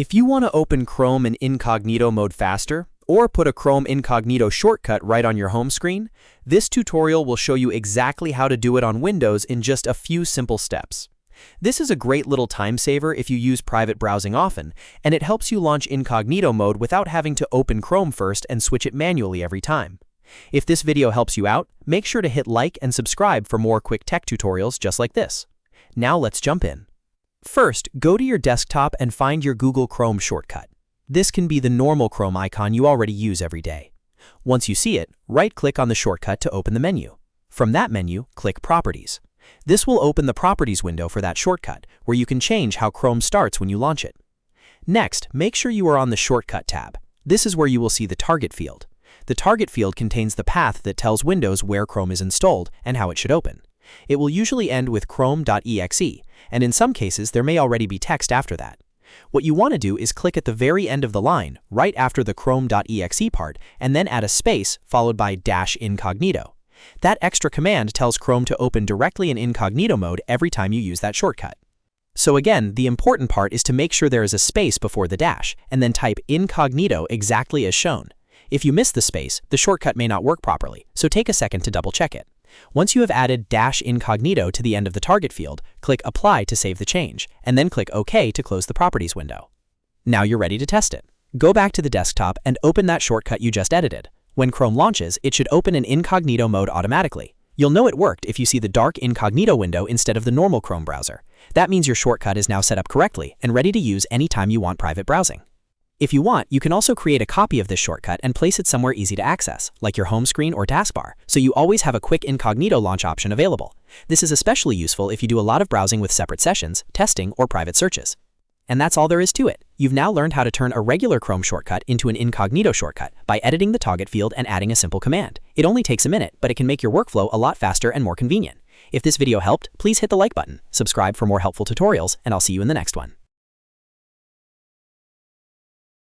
If you want to open Chrome in Incognito mode faster, or put a Chrome Incognito shortcut right on your home screen, this tutorial will show you exactly how to do it on Windows in just a few simple steps. This is a great little time saver if you use private browsing often, and it helps you launch Incognito mode without having to open Chrome first and switch it manually every time. If this video helps you out, make sure to hit like and subscribe for more quick tech tutorials just like this. Now let's jump in. First, go to your desktop and find your Google Chrome shortcut. This can be the normal Chrome icon you already use every day. Once you see it, right-click on the shortcut to open the menu. From that menu, click Properties. This will open the Properties window for that shortcut, where you can change how Chrome starts when you launch it. Next, make sure you are on the Shortcut tab. This is where you will see the Target field. The Target field contains the path that tells Windows where Chrome is installed and how it should open. It will usually end with chrome.exe, and in some cases there may already be text after that. What you want to do is click at the very end of the line, right after the chrome.exe part, and then add a space followed by -incognito. That extra command tells Chrome to open directly in incognito mode every time you use that shortcut. So again, the important part is to make sure there is a space before the dash, and then type incognito exactly as shown. If you miss the space, the shortcut may not work properly, so take a second to double check it. Once you have added -incognito to the end of the target field, click Apply to save the change, and then click OK to close the Properties window. Now you're ready to test it. Go back to the desktop and open that shortcut you just edited. When Chrome launches, it should open in incognito mode automatically. You'll know it worked if you see the dark incognito window instead of the normal Chrome browser. That means your shortcut is now set up correctly and ready to use anytime you want private browsing. If you want, you can also create a copy of this shortcut and place it somewhere easy to access, like your home screen or taskbar, so you always have a quick incognito launch option available. This is especially useful if you do a lot of browsing with separate sessions, testing, or private searches. And that's all there is to it. You've now learned how to turn a regular Chrome shortcut into an incognito shortcut by editing the target field and adding a simple command. It only takes a minute, but it can make your workflow a lot faster and more convenient. If this video helped, please hit the like button, subscribe for more helpful tutorials, and I'll see you in the next one.